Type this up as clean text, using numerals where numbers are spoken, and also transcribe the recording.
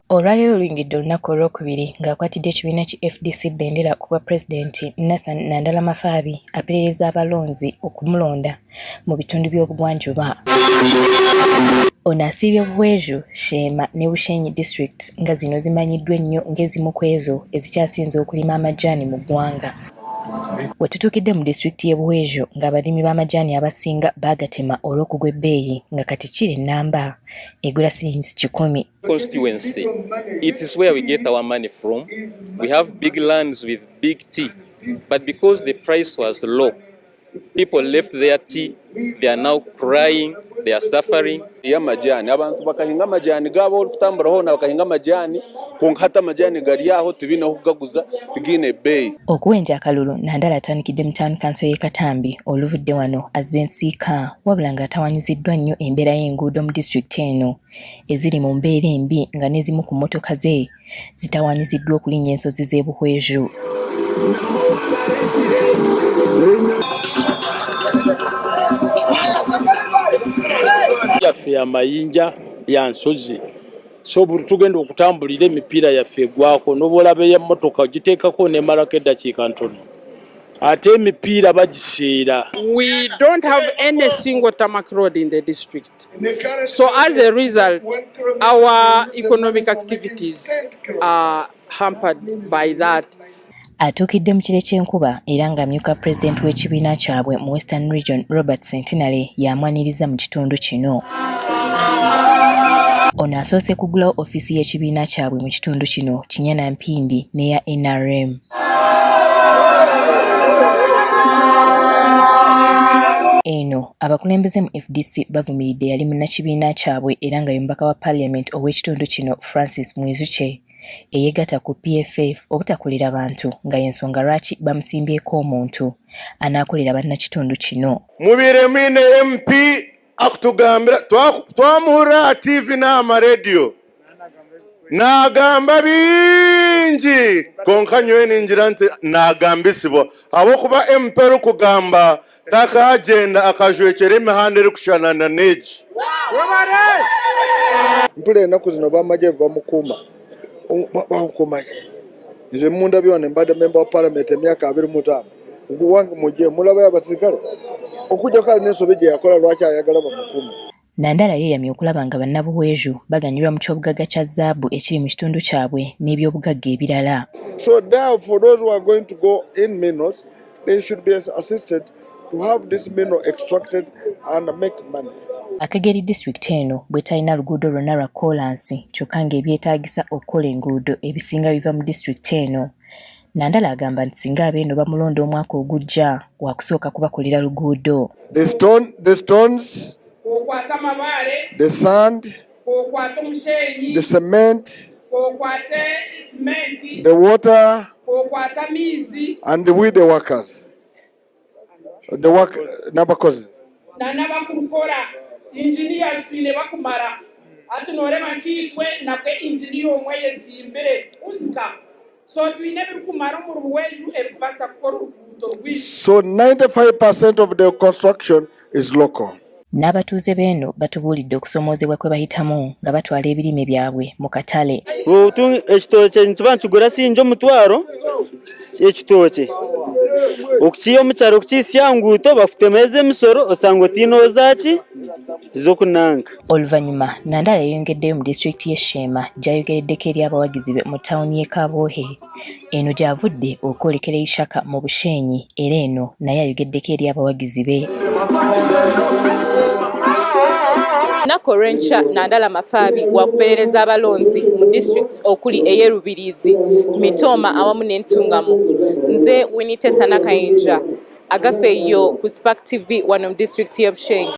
Olwaleero oluyingidde olunaku olwokubiri ng'akwatidde ekibiina ki FDC bendera kuba Pulezidenti Nandala Mafabi aperereza abalonzi okumulonda mu bitundu by'obugwanjuba. Ono asiibye Buhweju, Shema ne Bushenyi disitulikiti nga zino zimanyiddwa ennyo ng'ezimu ku ezo ezikyasinze okulima amajaani mu ggwanga. We tutuukidde mu disitulikiti y'e Buhweju ng'abalimi b'amajaani abasinga baagatema olw'okugwa ebbeeyi nga kati kiri nnamba egula siringi 10. Constituency, it is where we get our money from. We have big lands with big tea, but because the price was low, people left their tea. They are now crying. They are suffering. Amajani abantu bakahinga amajani gabo olukutambura hona bakahinga amajani kunkata amajani gali aho tubina okugaguza tugine ebbeeyi. Okuwenja akalulu Nandala atandikidde mu town council y'e Katambi oluvudde wano azze nsiika wabula ng'atawanyiziddwa nnyo embeera y'enguudo mu disitulikiti eno eziri mu mbeera embi nga n'ezimu ku mmotoka ze zitawanyiziddwa okulinnya ensozi z'e Buhweju. Yaffe amayinja ya nsozi so buli tugenda okutambulira emipiira yaffe egwako n'obolaba y'emmotoka ogiteekako n'emalako eddakiika ntono ate emipiira bagiseera. We don't have any single tarmac road in the district, so as a result our economic activities are hampered by that. Atuukidde mu kire ky'enkuba era ng'amyuka pulezidenti w'ekibiina kyabwe mu Western Region Robert Centenary yamwaniriza mu kitundu kino. Ono asoose kugulawo ofiisi y'ekibiina kyabwe mu kitundu kino Kinyana Mpindi n'eya NRM. Eno abakulembeze mu FDC bavumiridde yali munnakibiina kyabwe era nga y'omubaka wa Parliament ow'ekitundu kino Francis Mwezuche eyegatta ku PFF obutakolera bantu nga y'ensonga lwaki bamusimbyeko omuntu anaakolera bannakitundu kino. Mubire mwine MP akutugambira twamuhura TV n'amaradio n'agamba bingi konka nyowe ningira nti n'agambisibwa habwokuba MP kugamba taka agenda akajwekera emihanda eri kushanana neegi. Mpule ennaku zino bamaje bamukuuma bamukuumaje nze munda byone mbadde member wa Parliament emyaka 25 wange mujje mulaba abasirikale okujja kale n'ensobe gye yakola lwaki ayagala bamukuuma. Nandala yeeyamye okulaba nga bannabuhweju baganyurwa mu ky'obugagga kya zaabu ekiri mu kitundu kyabwe n'ebyobugagga ebirala. So now for those who are going to go in minerals, they should be assisted to have this mineral extracted and make money. Akageri district eno bwe talina luguudo lwonna lwa koolansi kyokka ng'ebyetaagisa okukola enguudo ebisinga biva mu district eno. Nandala agamba nti singa abeeno bamulonda omwaka ogujja wakusooka kubakolera luguudo. The stones, the sand, the cement, the water, and with the workers. The work nabakozi. Engineers file bakumara ati norema kitwe nabwe engineer omwe yesimbere usika so twine bikumara mu Buhweju ebasa kukora urukuto rwinshi. So 95% of the construction is local. N'abatuuze b'eno batubuulidde okusomoozebwa kwe bahitamu nga batwala ebirime byabwe mu katale. Ekitooke nkiba nkigura sinja omutwaro ekitooke okukiya omukyaro okukiyisya nguuto bafutemeza emisoro osanga otiina zaaki z'okunanga. Oluvannyuma Nandala yayongeddeyo mu disitulikiti y'e Shema gy'ayogereddeko eri abawagizi be mu ttawuni y'e Kabwohe. Eno gy'avudde okwolekera Ishaka mu Bushenyi era eno naye ayogeddeko eri abawagizi be. Nakorencha Nandala Mafabi wakuperereza abalonzi mu districts okuli eyerubirizi Mitoma awamu n'Entungamu. Nze Winite Sanakayinja agafe yo ku Spark TV wano mu district y'e Bushenyi.